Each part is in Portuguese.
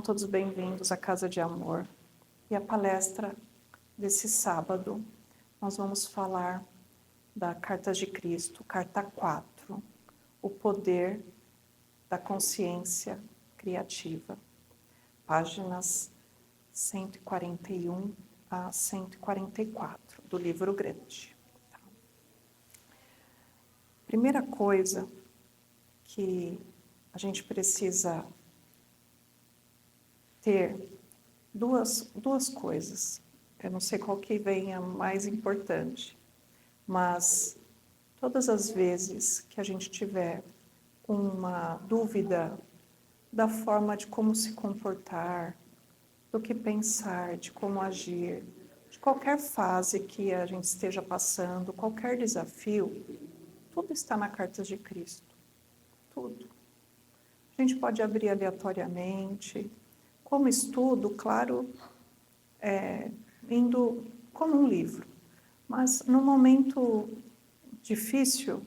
todos bem-vindos à Casa de Amor. E a palestra desse sábado, nós vamos falar da Cartas de Cristo, carta 4, o poder da consciência criativa, páginas 141 a 144 do livro grande. Primeira coisa que a gente precisa ter duas coisas. Eu não sei qual que venha mais importante, mas todas as vezes que a gente tiver uma dúvida da forma de como se comportar, do que pensar, de como agir, de qualquer fase que a gente esteja passando, qualquer desafio, tudo está na Cartas de Cristo. Tudo. A gente pode abrir aleatoriamente, como estudo, claro, indo como um livro. Mas no momento difícil,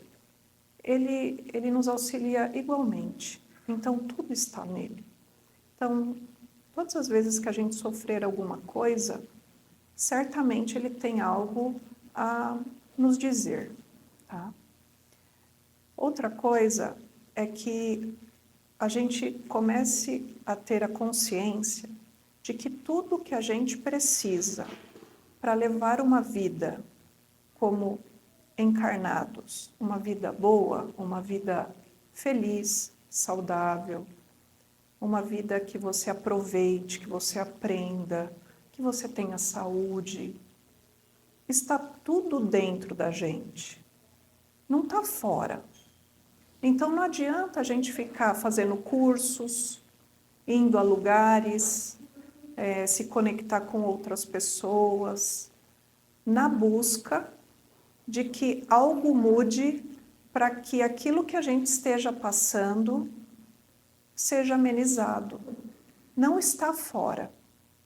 ele nos auxilia igualmente. Então, tudo está nele. Então, todas as vezes que a gente sofrer alguma coisa, certamente ele tem algo a nos dizer, tá? Outra coisa é que a gente comece a ter a consciência de que tudo que a gente precisa para levar uma vida como encarnados, uma vida boa, uma vida feliz, saudável, uma vida que você aproveite, que você aprenda, que você tenha saúde, está tudo dentro da gente, não está fora. Então não adianta a gente ficar fazendo cursos, indo a lugares, se conectar com outras pessoas, na busca de que algo mude para que aquilo que a gente esteja passando seja amenizado. Não está fora.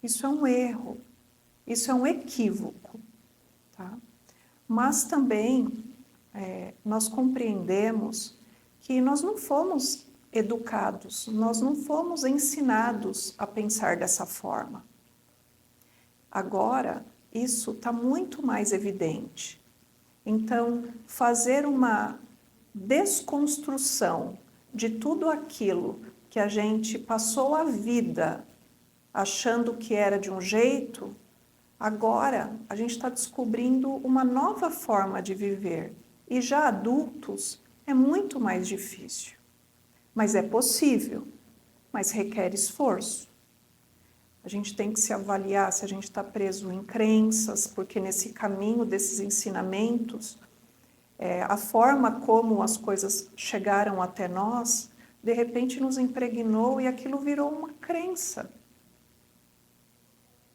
Isso é um erro, isso é um equívoco. Tá? Mas também nós compreendemos que nós não fomos educados, nós não fomos ensinados a pensar dessa forma. Agora, isso está muito mais evidente. Então, fazer uma desconstrução de tudo aquilo que a gente passou a vida achando que era de um jeito, agora a gente está descobrindo uma nova forma de viver. E já adultos, é muito mais difícil. Mas é possível, mas requer esforço. A gente tem que se avaliar se a gente está preso em crenças, porque nesse caminho desses ensinamentos, a forma como as coisas chegaram até nós, de repente nos impregnou e aquilo virou uma crença.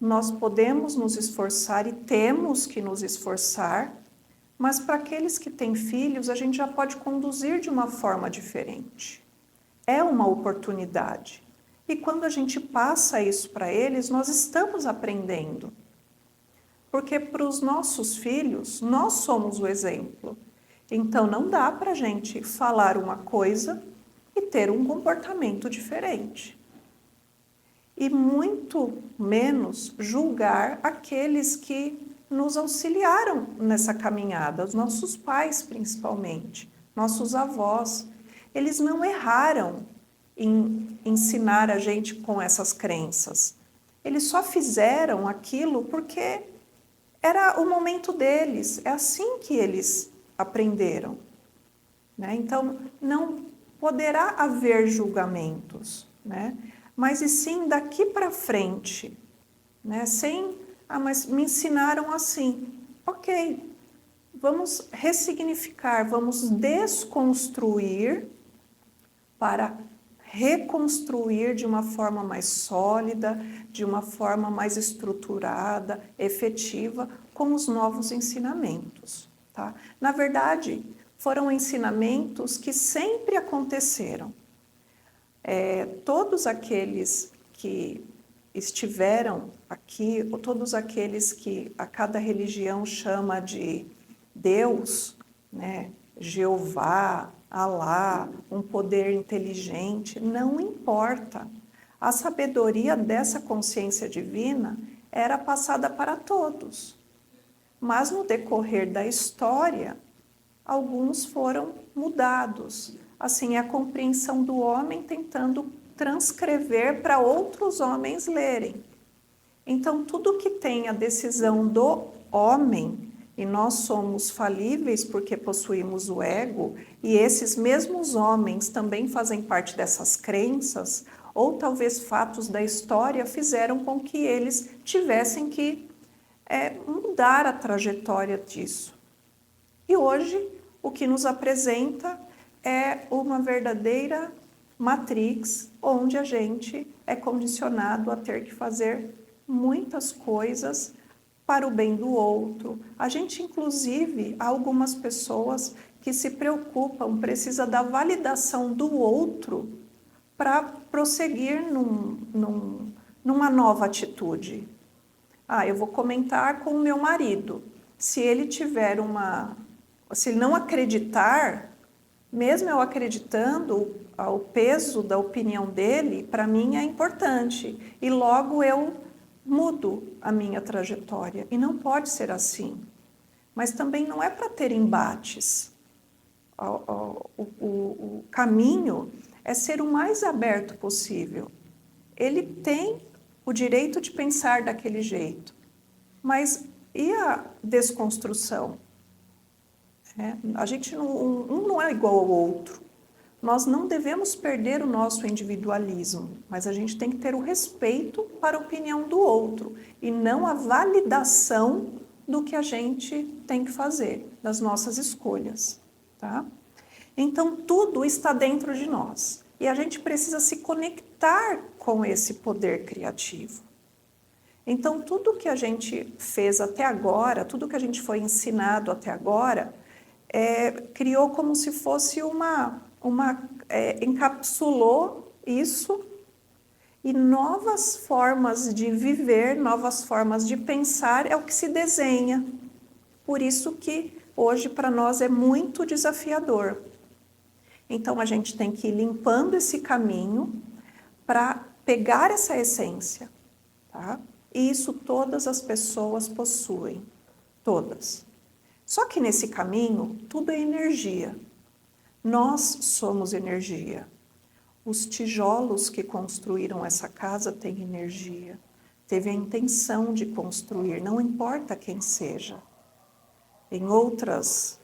Nós podemos nos esforçar e temos que nos esforçar, mas para aqueles que têm filhos, a gente já pode conduzir de uma forma diferente. É uma oportunidade. E quando a gente passa isso para eles, nós estamos aprendendo. Porque para os nossos filhos, nós somos o exemplo. Então não dá para a gente falar uma coisa e ter um comportamento diferente. E muito menos julgar aqueles que nos auxiliaram nessa caminhada, os nossos pais principalmente, nossos avós. Eles não erraram em ensinar a gente com essas crenças. Eles só fizeram aquilo porque era o momento deles, é assim que eles aprenderam. Né? Então, não poderá haver julgamentos, né? Mas e sim daqui para frente, né? Sem, mas me ensinaram assim. Ok, vamos ressignificar, vamos desconstruir para reconstruir de uma forma mais sólida, de uma forma mais estruturada, efetiva, com os novos ensinamentos. Tá? Na verdade, foram ensinamentos que sempre aconteceram. Todos aqueles que estiveram aqui, ou todos aqueles que a cada religião chama de Deus, né, Jeová, Alá, um poder inteligente, não importa. A sabedoria dessa consciência divina era passada para todos. Mas no decorrer da história, alguns foram mudados. Assim, é a compreensão do homem tentando transcrever para outros homens lerem. Então, tudo que tem a decisão do homem, e nós somos falíveis porque possuímos o ego, e esses mesmos homens também fazem parte dessas crenças, ou talvez fatos da história fizeram com que eles tivessem que mudar a trajetória disso. E hoje, o que nos apresenta é uma verdadeira matrix, onde a gente é condicionado a ter que fazer muitas coisas para o bem do outro. A gente, inclusive, há algumas pessoas que se preocupam, precisa da validação do outro para prosseguir numa nova atitude. Eu vou comentar com o meu marido. Se ele se ele não acreditar, mesmo eu acreditando, o peso da opinião dele, para mim é importante. E logo eu mudo a minha trajetória. E não pode ser assim. Mas também não é para ter embates. O caminho é ser o mais aberto possível. Ele tem o direito de pensar daquele jeito. Mas e a desconstrução? A gente um não é igual ao outro. Nós não devemos perder o nosso individualismo, mas a gente tem que ter o respeito para a opinião do outro e não a validação do que a gente tem que fazer, das nossas escolhas, tá? Então, tudo está dentro de nós e a gente precisa se conectar com esse poder criativo. Então, tudo que a gente fez até agora, tudo que a gente foi ensinado até agora, criou como se fosse encapsulou isso e novas formas de viver, novas formas de pensar é o que se desenha. Por isso que hoje para nós é muito desafiador. Então a gente tem que ir limpando esse caminho para pegar essa essência, tá? E isso todas as pessoas possuem, todas. Só que nesse caminho tudo é energia. Nós somos energia. Os tijolos que construíram essa casa têm energia. Teve a intenção de construir, não importa quem seja. Em outras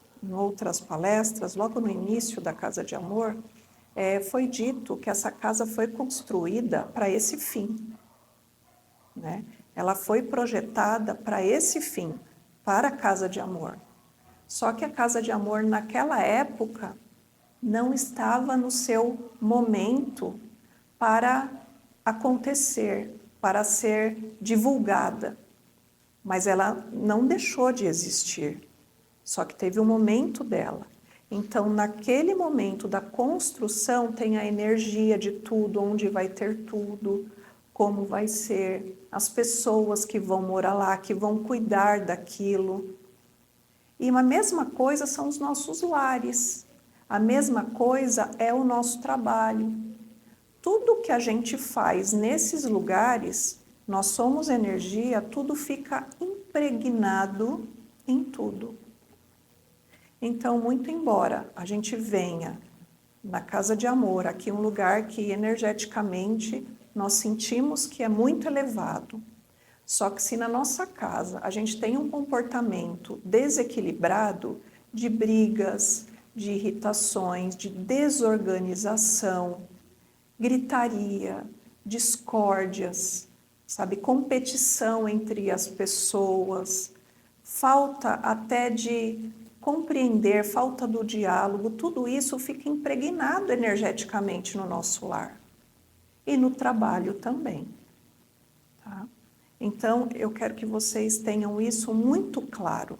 palestras, logo no início da Casa de Amor, foi dito que essa casa foi construída para esse fim, né? Ela foi projetada para esse fim, para a Casa de Amor. Só que a Casa de Amor, naquela época, não estava no seu momento para acontecer, para ser divulgada. Mas ela não deixou de existir, só que teve um momento dela. Então, naquele momento da construção, tem a energia de tudo, onde vai ter tudo, como vai ser, as pessoas que vão morar lá, que vão cuidar daquilo. E a mesma coisa são os nossos lares. A mesma coisa é o nosso trabalho. Tudo que a gente faz nesses lugares, nós somos energia, tudo fica impregnado em tudo. Então, muito embora a gente venha na Casa de Amor, aqui um lugar que energeticamente nós sentimos que é muito elevado, só que se na nossa casa a gente tem um comportamento desequilibrado de brigas, de irritações, de desorganização, gritaria, discórdias, sabe, competição entre as pessoas, falta até de compreender, falta do diálogo, tudo isso fica impregnado energeticamente no nosso lar e no trabalho também, tá? Então, eu quero que vocês tenham isso muito claro.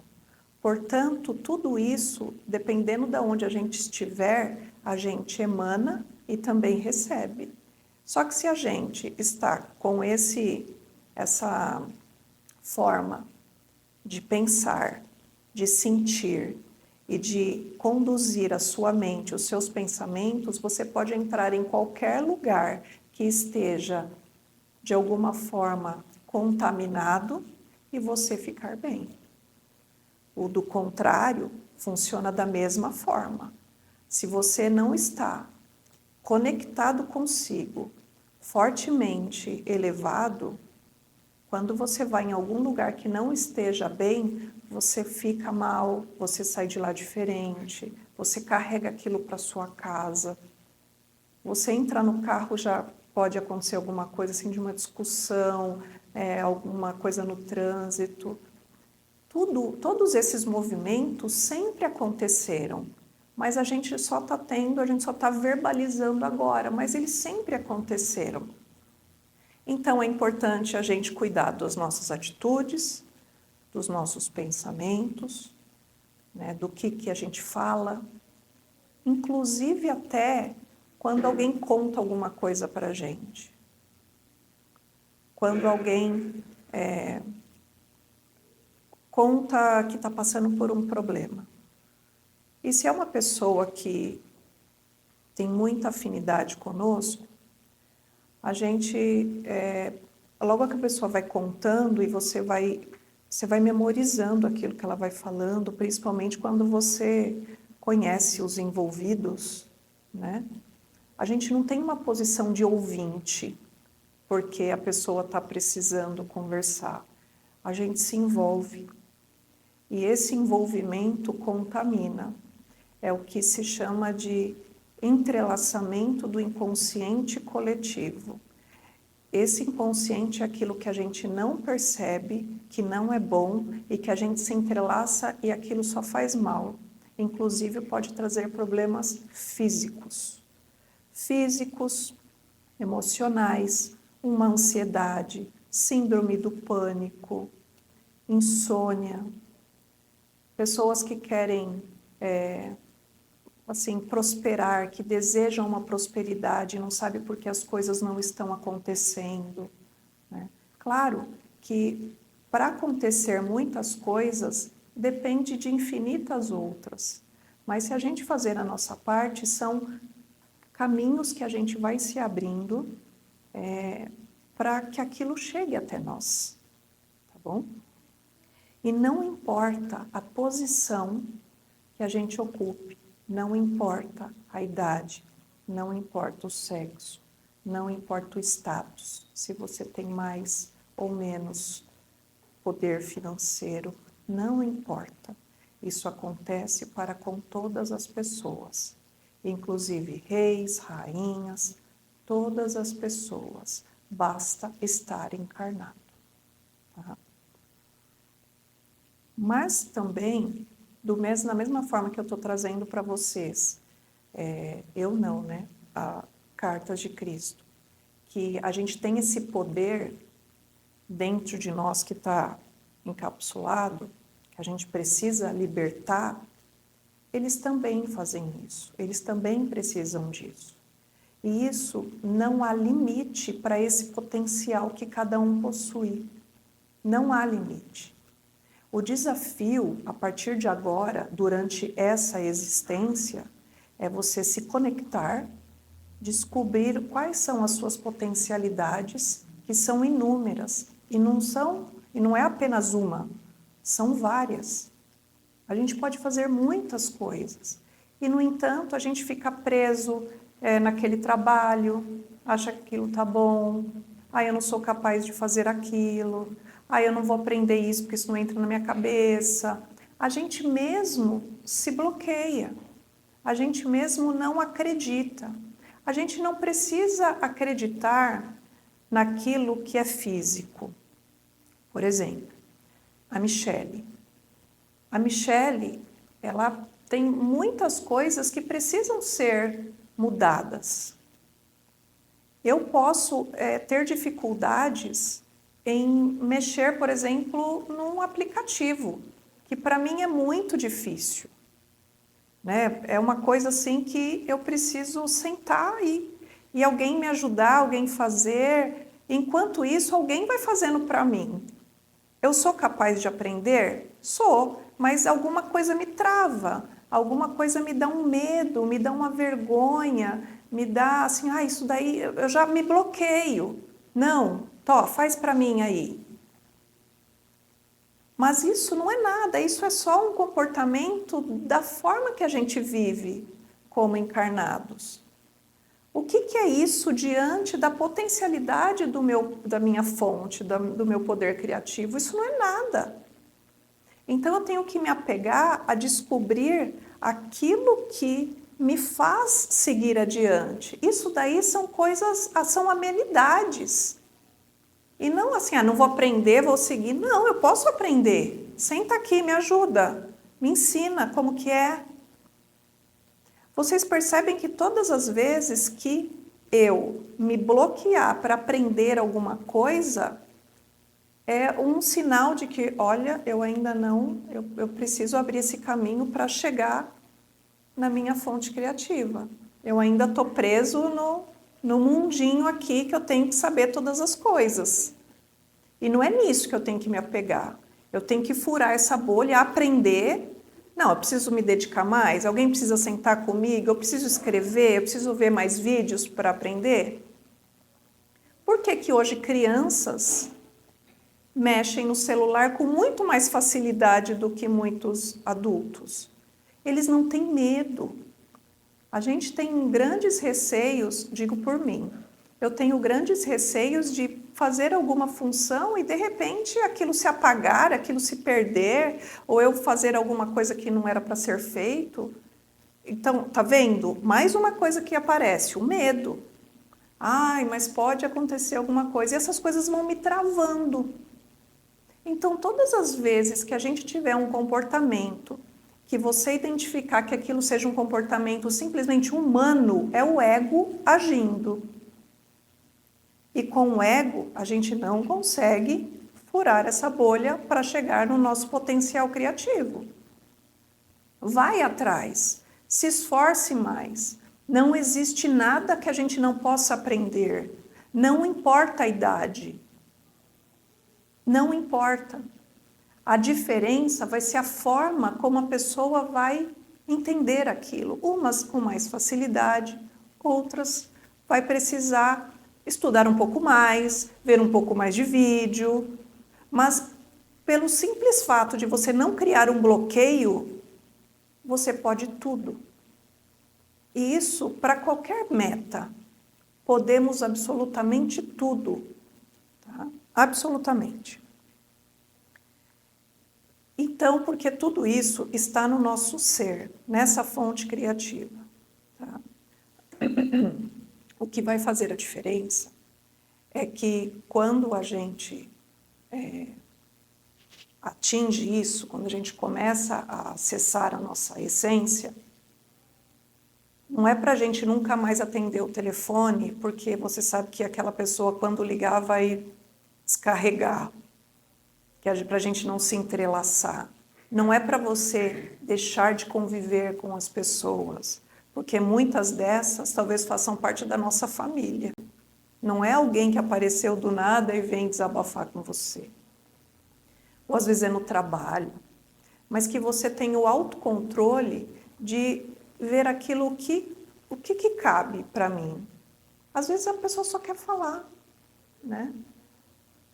Portanto, tudo isso, dependendo de onde a gente estiver, a gente emana e também recebe. Só que se a gente está com essa forma de pensar, de sentir e de conduzir a sua mente, os seus pensamentos, você pode entrar em qualquer lugar que esteja, de alguma forma, contaminado e você ficar bem. O do contrário funciona da mesma forma. Se você não está conectado consigo, fortemente elevado, quando você vai em algum lugar que não esteja bem, você fica mal, você sai de lá diferente, você carrega aquilo para sua casa. Você entra no carro, já pode acontecer alguma coisa assim de uma discussão, alguma coisa no trânsito. Todos esses movimentos sempre aconteceram, mas a gente só está tendo, a gente só está verbalizando agora, mas eles sempre aconteceram. Então é importante a gente cuidar das nossas atitudes, dos nossos pensamentos, né, do que a gente fala, inclusive até quando alguém conta alguma coisa para a gente. Quando alguém conta que está passando por um problema. E se é uma pessoa que tem muita afinidade conosco, a gente, logo que a pessoa vai contando e você vai memorizando aquilo que ela vai falando, principalmente quando você conhece os envolvidos, né? A gente não tem uma posição de ouvinte, porque a pessoa está precisando conversar. A gente se envolve. E esse envolvimento contamina. É o que se chama de entrelaçamento do inconsciente coletivo. Esse inconsciente é aquilo que a gente não percebe, que não é bom e que a gente se entrelaça e aquilo só faz mal. Inclusive pode trazer problemas físicos. Físicos, emocionais, uma ansiedade, síndrome do pânico, insônia. Pessoas que querem prosperar, que desejam uma prosperidade, não sabem por que as coisas não estão acontecendo, né? Claro que para acontecer muitas coisas, depende de infinitas outras. Mas se a gente fazer a nossa parte, são caminhos que a gente vai se abrindo para que aquilo chegue até nós, tá bom? E não importa a posição que a gente ocupe, não importa a idade, não importa o sexo, não importa o status, se você tem mais ou menos poder financeiro, não importa. Isso acontece para com todas as pessoas, inclusive reis, rainhas, todas as pessoas, basta estar encarnado. Tá? Mas também, na mesma forma que eu estou trazendo para vocês, cartas de Cristo, que a gente tem esse poder dentro de nós que está encapsulado, que a gente precisa libertar, eles também fazem isso, eles também precisam disso. E isso não há limite para esse potencial que cada um possui. Não há limite. O desafio, a partir de agora, durante essa existência, é você se conectar, descobrir quais são as suas potencialidades, que são inúmeras, e não é apenas uma, são várias. A gente pode fazer muitas coisas. E, no entanto, a gente fica preso naquele trabalho, acha que aquilo tá bom, eu não sou capaz de fazer aquilo, eu não vou aprender isso porque isso não entra na minha cabeça. A gente mesmo se bloqueia, a gente mesmo não acredita. A gente não precisa acreditar naquilo que é físico. Por exemplo, a Michele. A Michele, ela tem muitas coisas que precisam ser mudadas. Eu posso ter dificuldades em mexer, por exemplo, num aplicativo, que para mim é muito difícil. Né? É uma coisa assim que eu preciso sentar e alguém me ajudar, alguém fazer. Enquanto isso, alguém vai fazendo para mim. Eu sou capaz de aprender? Sou, mas alguma coisa me trava, alguma coisa me dá um medo, me dá uma vergonha, me dá assim, isso daí eu já me bloqueio. Não, faz para mim aí. Mas isso não é nada, isso é só um comportamento da forma que a gente vive como encarnados. O que é isso diante da potencialidade da minha fonte, do meu poder criativo? Isso não é nada. Então eu tenho que me apegar a descobrir aquilo que me faz seguir adiante. Isso daí são coisas, são amenidades. E não assim, não vou aprender, vou seguir. Não, eu posso aprender. Senta aqui, me ajuda, me ensina como que é. Vocês percebem que todas as vezes que eu me bloquear para aprender alguma coisa, é um sinal de que, olha, eu ainda não, eu preciso abrir esse caminho para chegar na minha fonte criativa. Eu ainda estou preso no mundinho aqui que eu tenho que saber todas as coisas. E não é nisso que eu tenho que me apegar. Eu tenho que furar essa bolha, aprender. Não, eu preciso me dedicar mais? Alguém precisa sentar comigo? Eu preciso escrever? Eu preciso ver mais vídeos para aprender? Por que hoje crianças mexem no celular com muito mais facilidade do que muitos adultos? Eles não têm medo. A gente tem grandes receios, digo por mim, eu tenho grandes receios de fazer alguma função e de repente aquilo se apagar, aquilo se perder, ou eu fazer alguma coisa que não era para ser feito. Então, tá vendo? Mais uma coisa que aparece, o medo. Mas pode acontecer alguma coisa. E essas coisas vão me travando. Então, todas as vezes que a gente tiver um comportamento, que você identificar que aquilo seja um comportamento simplesmente humano, é o ego agindo. E com o ego, a gente não consegue furar essa bolha para chegar no nosso potencial criativo. Vai atrás, se esforce mais. Não existe nada que a gente não possa aprender. Não importa a idade. Não importa. A diferença vai ser a forma como a pessoa vai entender aquilo. Umas com mais facilidade, outras vai precisar estudar um pouco mais, ver um pouco mais de vídeo. Mas pelo simples fato de você não criar um bloqueio, você pode tudo. E isso para qualquer meta. Podemos absolutamente tudo. Tá? Absolutamente. Então, porque tudo isso está no nosso ser, nessa fonte criativa. Tá? O que vai fazer a diferença é que quando a gente atinge isso, quando a gente começa a acessar a nossa essência, não é para a gente nunca mais atender o telefone, porque você sabe que aquela pessoa, quando ligar, vai descarregar, que é para a gente não se entrelaçar. Não é para você deixar de conviver com as pessoas, porque muitas dessas talvez façam parte da nossa família. Não é alguém que apareceu do nada e vem desabafar com você. Ou às vezes é no trabalho. Mas que você tenha o autocontrole de ver aquilo o que cabe para mim. Às vezes a pessoa só quer falar, né?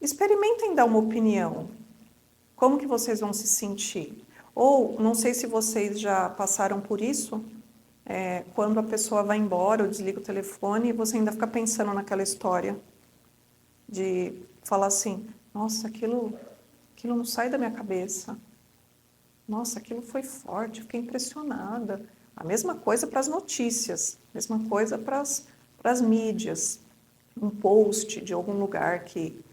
Experimentem dar uma opinião. Como que vocês vão se sentir? Ou, não sei se vocês já passaram por isso, quando a pessoa vai embora ou desliga o telefone e você ainda fica pensando naquela história de falar assim, nossa, aquilo não sai da minha cabeça. Nossa, aquilo foi forte, fiquei impressionada. A mesma coisa para as notícias, a mesma coisa para as mídias. Um post de algum lugar que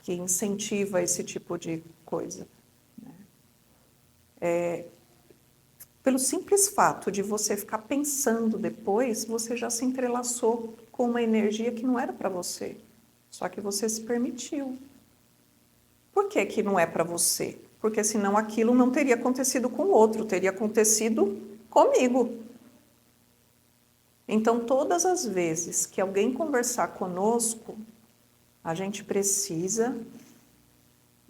incentiva esse tipo de coisa. Pelo simples fato de você ficar pensando depois, você já se entrelaçou com uma energia que não era para você, só que você se permitiu. Por que não é para você? Porque senão aquilo não teria acontecido com o outro, teria acontecido comigo. Então, todas as vezes que alguém conversar conosco, a gente precisa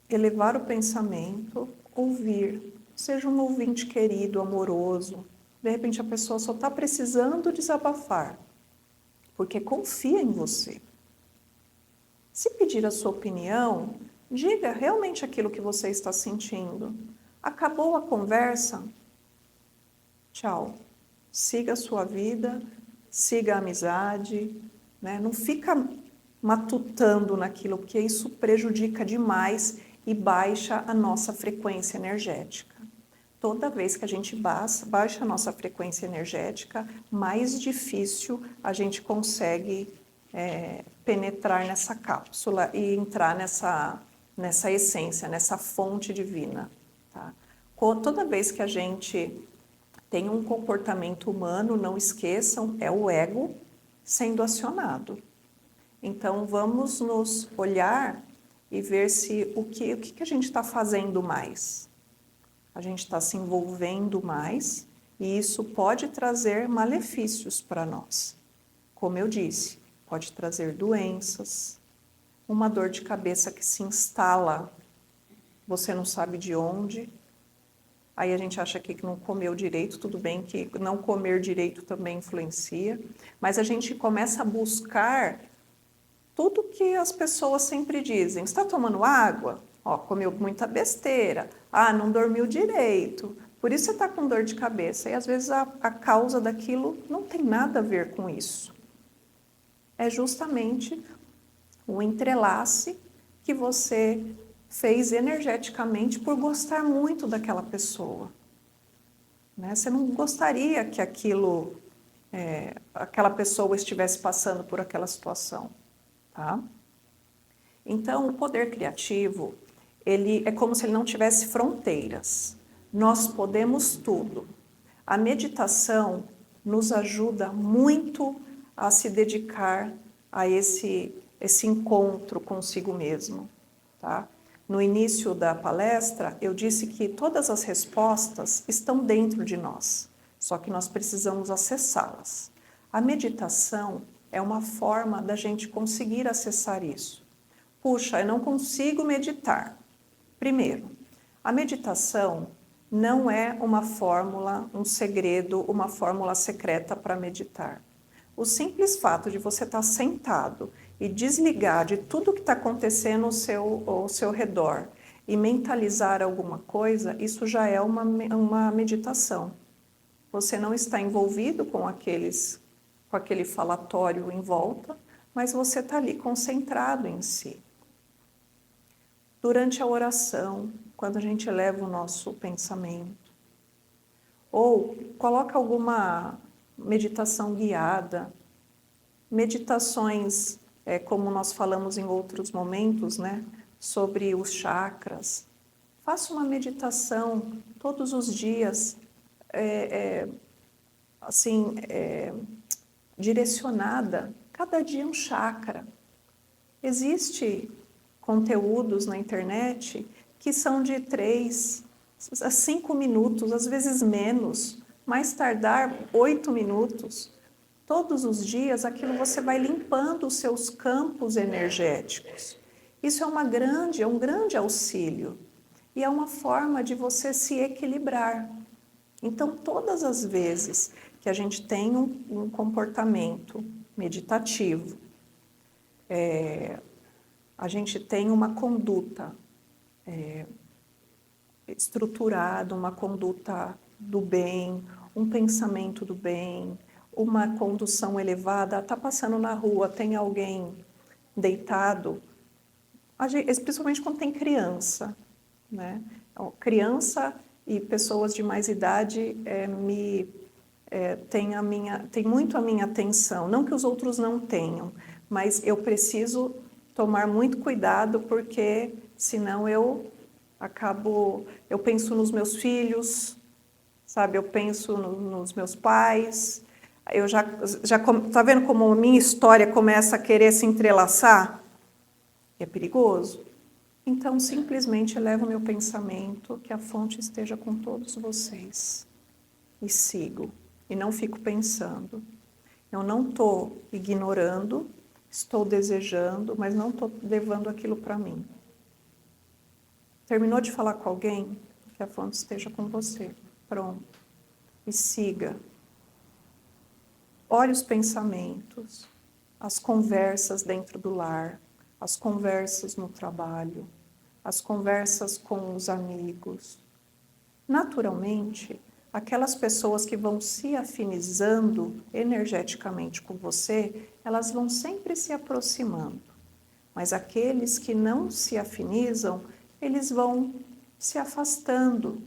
elevar o pensamento, ouvir. Seja um ouvinte querido, amoroso. De repente a pessoa só está precisando desabafar. porque confia em você. Se pedir a sua opinião, diga realmente aquilo que você está sentindo. Acabou a conversa? Tchau. Siga a sua vida, siga a amizade, né? Não fica matutando naquilo, porque isso prejudica demais e baixa a nossa frequência energética. Toda vez que a gente baixa a nossa frequência energética, mais difícil a gente consegue penetrar nessa cápsula e entrar nessa essência, nessa fonte divina. Tá? Toda vez que a gente tem um comportamento humano, não esqueçam, é o ego sendo acionado. Então, vamos nos olhar e ver se o que a gente está fazendo mais. A gente está se envolvendo mais e isso pode trazer malefícios para nós. Como eu disse, pode trazer doenças, uma dor de cabeça que se instala, você não sabe de onde. Aí a gente acha que não comeu direito, tudo bem que não comer direito também influencia, mas a gente começa a buscar tudo que as pessoas sempre dizem. Está tomando água? Ó, comeu muita besteira. Ah, não dormiu direito. Por isso você está com dor de cabeça. E às vezes a causa daquilo não tem nada a ver com isso. É justamente o entrelace que você fez energeticamente por gostar muito daquela pessoa. Né? Você não gostaria que aquela pessoa estivesse passando por aquela situação. Tá? Então, o poder criativo, ele é como se ele não tivesse fronteiras. Nós podemos tudo. A meditação nos ajuda muito a se dedicar a esse encontro consigo mesmo. Tá? No início da palestra, eu disse que todas as respostas estão dentro de nós, só que nós precisamos acessá-las. A meditação é uma forma da gente conseguir acessar isso. Puxa, eu não consigo meditar. Primeiro, a meditação não é uma fórmula, um segredo, uma fórmula secreta para meditar. O simples fato de você estar sentado e desligar de tudo que está acontecendo ao seu redor e mentalizar alguma coisa, isso já é uma meditação. Você não está envolvido com aquele falatório em volta, mas você está ali concentrado em si. Durante a oração, quando a gente eleva o nosso pensamento, ou coloca alguma meditação guiada, meditações, como nós falamos em outros momentos, né, sobre os chakras. Faça uma meditação todos os dias, direcionada, cada dia um chakra. Existe conteúdos na internet que são de 3 a 5 minutos, às vezes menos, mais tardar 8 minutos. Todos os dias aquilo você vai limpando os seus campos energéticos. Isso é um grande auxílio e é uma forma de você se equilibrar. Então, todas as vezes que a gente tem um comportamento meditativo, a gente tem uma conduta estruturada, uma conduta do bem, um pensamento do bem, uma condução elevada. Está passando na rua, tem alguém deitado, principalmente quando tem criança, né? Criança e pessoas de mais idade tem muito a minha atenção. Não que os outros não tenham, mas eu preciso tomar muito cuidado, porque senão eu penso nos meus filhos, sabe? Eu penso nos meus pais. Eu tá vendo como a minha história começa a querer se entrelaçar? É perigoso. Então, simplesmente elevo o meu pensamento, que a fonte esteja com todos vocês. E sigo. E não fico pensando. Eu não estou ignorando, estou desejando, mas não estou levando aquilo para mim. Terminou de falar com alguém? Que a fonte esteja com você. Pronto. E siga. Olhe os pensamentos. as conversas dentro do lar, as conversas no trabalho, as conversas com os amigos. Naturalmente, aquelas pessoas que vão se afinizando energeticamente com você, elas vão sempre se aproximando. Mas aqueles que não se afinizam, eles vão se afastando,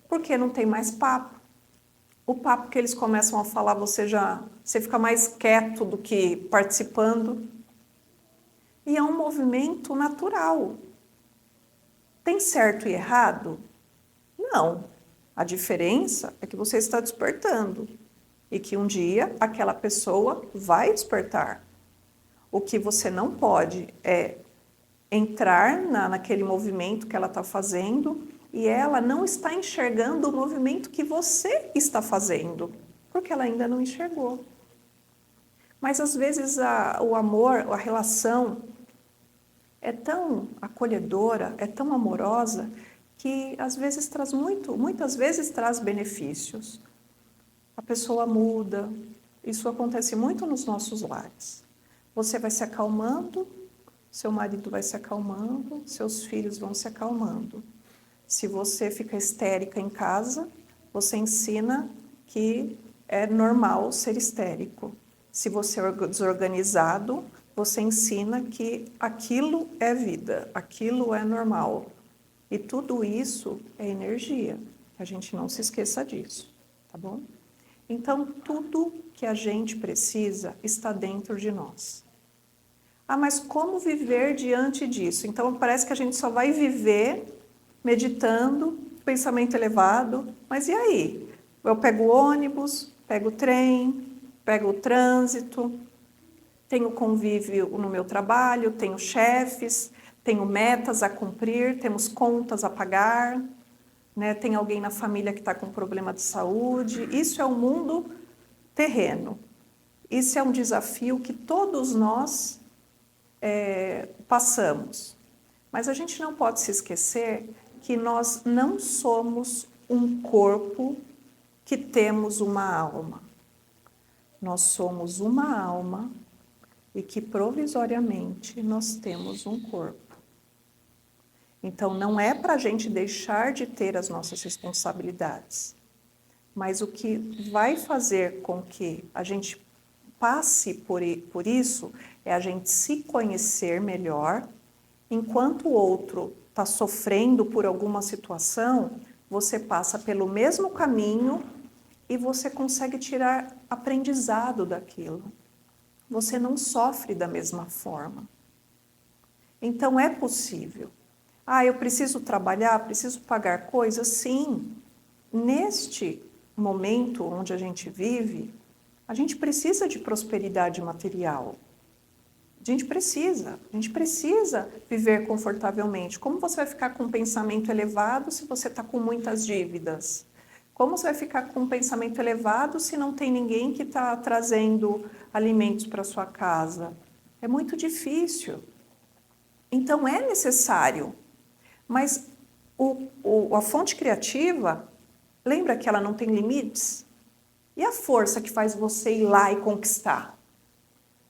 porque não tem mais papo. O papo que eles começam a falar, você fica mais quieto do que participando. E é um movimento natural. Tem certo e errado? Não. A diferença é que você está despertando e que um dia aquela pessoa vai despertar. O que você não pode é entrar naquele movimento que ela está fazendo e ela não está enxergando o movimento que você está fazendo, porque ela ainda não enxergou. Mas às vezes o amor, a relação é tão acolhedora, é tão amorosa, que às vezes muitas vezes traz benefícios. A pessoa muda, isso acontece muito nos nossos lares. Você vai se acalmando, seu marido vai se acalmando, seus filhos vão se acalmando. Se você fica histérica em casa, você ensina que é normal ser histérico. Se você é desorganizado, você ensina que aquilo é vida, aquilo é normal. E tudo isso é energia, que a gente não se esqueça disso, tá bom? Então, tudo que a gente precisa está dentro de nós. Ah, mas como viver diante disso? Então, parece que a gente só vai viver meditando, pensamento elevado, mas e aí? Eu pego o ônibus, pego o trem, pego o trânsito, tenho convívio no meu trabalho, tenho chefes, tenho metas a cumprir, temos contas a pagar, né? Tem alguém na família que está com problema de saúde. Isso é o mundo terreno. Isso é um desafio que todos nós passamos. Mas a gente não pode se esquecer que nós não somos um corpo que temos uma alma. Nós somos uma alma e que provisoriamente nós temos um corpo. Então, não é para a gente deixar de ter as nossas responsabilidades, mas o que vai fazer com que a gente passe por isso é a gente se conhecer melhor. Enquanto o outro está sofrendo por alguma situação, você passa pelo mesmo caminho e você consegue tirar aprendizado daquilo. Você não sofre da mesma forma. Então, é possível. Ah, eu preciso trabalhar, preciso pagar coisas? Sim. Neste momento onde a gente vive, a gente precisa de prosperidade material. A gente precisa viver confortavelmente. Como você vai ficar com um pensamento elevado se você está com muitas dívidas? Como você vai ficar com um pensamento elevado se não tem ninguém que está trazendo alimentos para sua casa? É muito difícil. Então é necessário. Mas a fonte criativa, lembra que ela não tem limites? E a força que faz você ir lá e conquistar?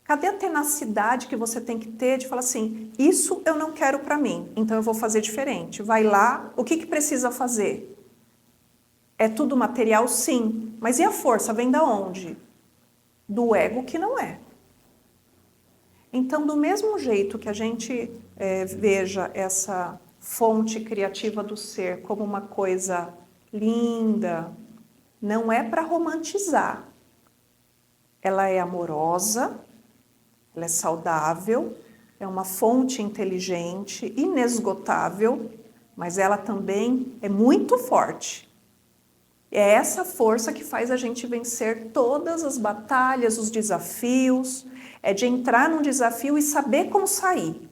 Cadê a tenacidade que você tem que ter de falar assim, isso eu não quero para mim, então eu vou fazer diferente. Vai lá, o que precisa fazer? É tudo material? Sim. Mas e a força? Vem da onde? Do ego que não é. Então, do mesmo jeito que a gente veja essa fonte criativa do ser como uma coisa linda, não é para romantizar. Ela é amorosa, ela é saudável, é uma fonte inteligente, inesgotável, mas ela também é muito forte. É essa força que faz a gente vencer todas as batalhas, os desafios, é de entrar num desafio e saber como sair.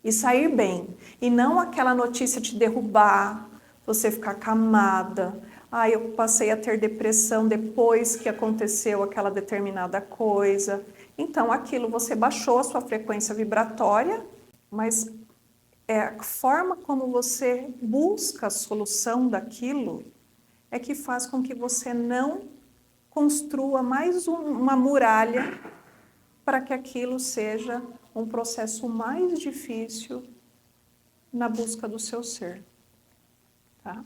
E sair bem. E não aquela notícia te derrubar, você ficar acamada. Ah, eu passei a ter depressão depois que aconteceu aquela determinada coisa. Então, aquilo você baixou a sua frequência vibratória, mas é a forma como você busca a solução daquilo é que faz com que você não construa mais uma muralha para que aquilo seja um processo mais difícil na busca do seu ser. Tá?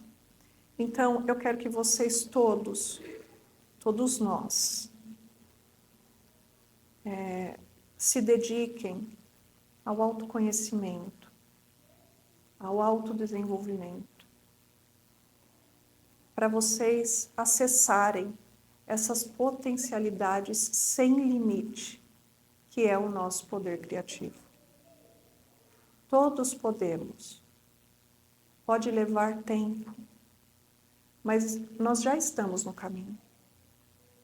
Então, eu quero que vocês todos nós, se dediquem ao autoconhecimento, ao autodesenvolvimento, para vocês acessarem essas potencialidades sem limite, que é o nosso poder criativo. Todos podemos. Pode levar tempo, mas nós já estamos no caminho.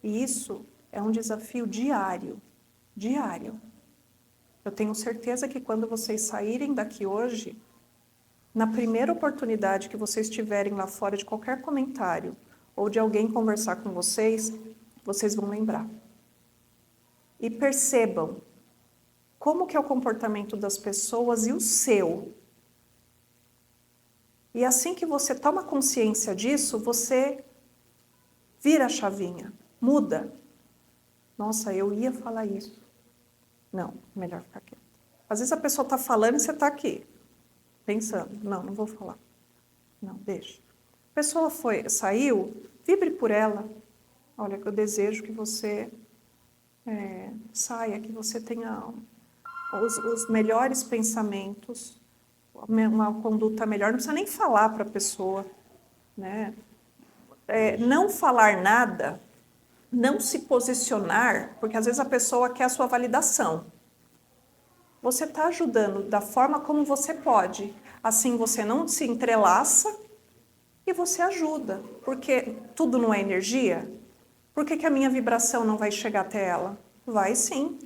E isso é um desafio diário, diário. Eu tenho certeza que quando vocês saírem daqui hoje, na primeira oportunidade que vocês tiverem lá fora de qualquer comentário, ou de alguém conversar com vocês, vocês vão lembrar. E percebam como que é o comportamento das pessoas e o seu. E assim que você toma consciência disso, você vira a chavinha, muda. Nossa, eu ia falar isso. Não, melhor ficar quieto. Às vezes a pessoa está falando e você está aqui, pensando. Não vou falar. Não, deixa. A pessoa saiu, vibre por ela. Olha, que eu desejo que você saia, que você tenha os melhores pensamentos, uma conduta melhor. Não precisa nem falar para a pessoa, né? Não falar nada, não se posicionar, porque às vezes a pessoa quer a sua validação. Você está ajudando da forma como você pode. Assim você não se entrelaça e você ajuda. Porque tudo não é energia. Por que a minha vibração não vai chegar até ela? Vai sim.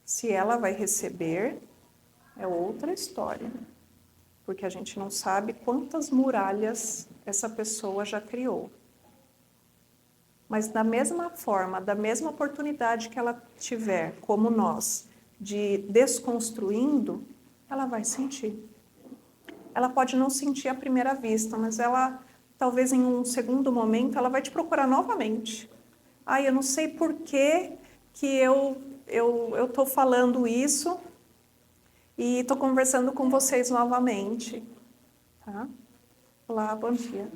Se ela vai receber, é outra história. Porque a gente não sabe quantas muralhas essa pessoa já criou. Mas da mesma forma, da mesma oportunidade que ela tiver, como nós, de desconstruindo, ela vai sentir. Ela pode não sentir à primeira vista, mas ela, talvez em um segundo momento, ela vai te procurar novamente. Eu não sei por que eu estou falando isso e estou conversando com vocês novamente. Tá? Olá, bom dia.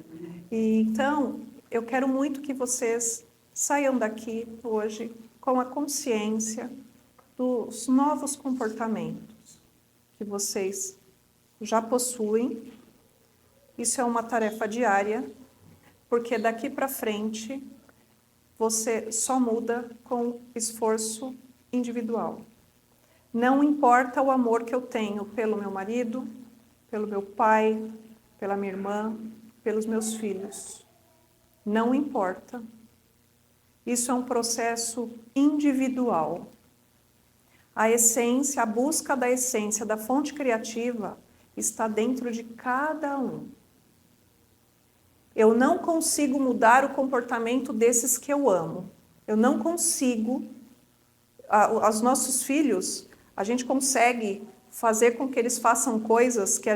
Então, eu quero muito que vocês saiam daqui hoje com a consciência dos novos comportamentos que vocês já possuem. Isso é uma tarefa diária, porque daqui para frente você só muda com esforço individual. Não importa o amor que eu tenho pelo meu marido, pelo meu pai, pela minha irmã, pelos meus filhos. Não importa. Isso é um processo individual. A essência, a busca da essência, da fonte criativa, está dentro de cada um. Eu não consigo mudar o comportamento desses que eu amo. Eu não consigo. Os nossos filhos, a gente consegue fazer com que eles façam coisas que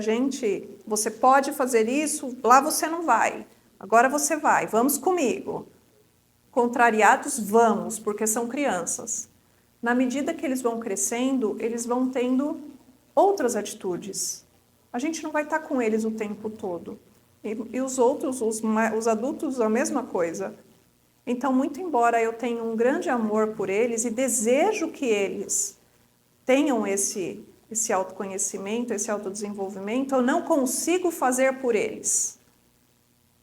você pode fazer isso, lá você não vai. Agora você vai, vamos comigo. Contrariados, vamos, porque são crianças. Na medida que eles vão crescendo, eles vão tendo outras atitudes. A gente não vai estar com eles o tempo todo. E os outros, os adultos, a mesma coisa. Então, muito embora eu tenha um grande amor por eles e desejo que eles tenham esse autoconhecimento, esse autodesenvolvimento, eu não consigo fazer por eles.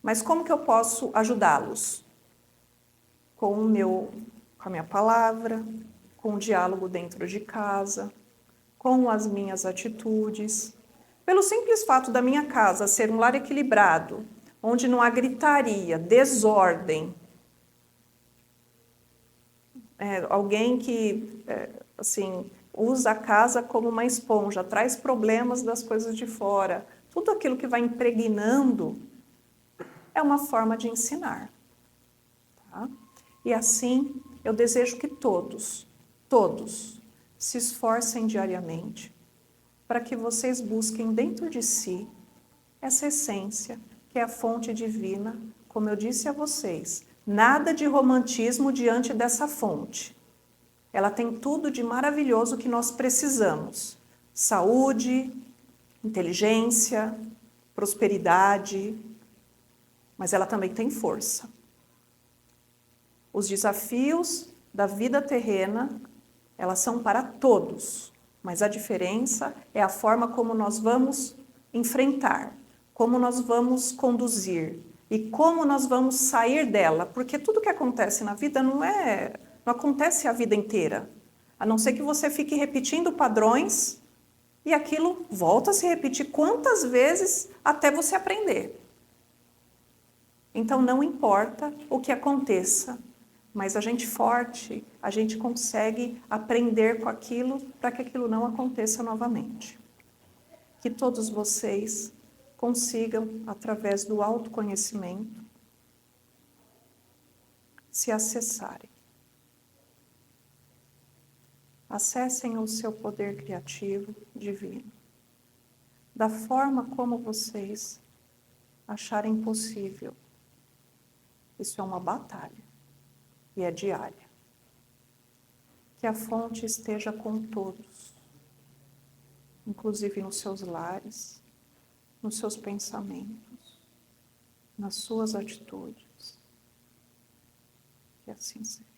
Mas como que eu posso ajudá-los? Com a minha palavra, com o diálogo dentro de casa, com as minhas atitudes. Pelo simples fato da minha casa ser um lar equilibrado, onde não há gritaria, desordem, alguém que usa a casa como uma esponja, traz problemas das coisas de fora, tudo aquilo que vai impregnando é uma forma de ensinar. Tá? E assim, eu desejo que todos se esforcem diariamente para que vocês busquem dentro de si essa essência, que é a fonte divina, como eu disse a vocês. Nada de romantismo diante dessa fonte. Ela tem tudo de maravilhoso que nós precisamos. Saúde, inteligência, prosperidade, mas ela também tem força. Os desafios da vida terrena, elas são para todos, mas a diferença é a forma como nós vamos enfrentar, como nós vamos conduzir e como nós vamos sair dela, porque tudo que acontece na vida não acontece a vida inteira, a não ser que você fique repetindo padrões e aquilo volta a se repetir quantas vezes até você aprender. Então não importa o que aconteça, mas a gente forte, a gente consegue aprender com aquilo para que aquilo não aconteça novamente. Que todos vocês consigam, através do autoconhecimento, se acessarem. Acessem o seu poder criativo divino, da forma como vocês acharem possível. Isso é uma batalha. E é diária. Que a fonte esteja com todos, inclusive nos seus lares, nos seus pensamentos, nas suas atitudes. Que assim seja.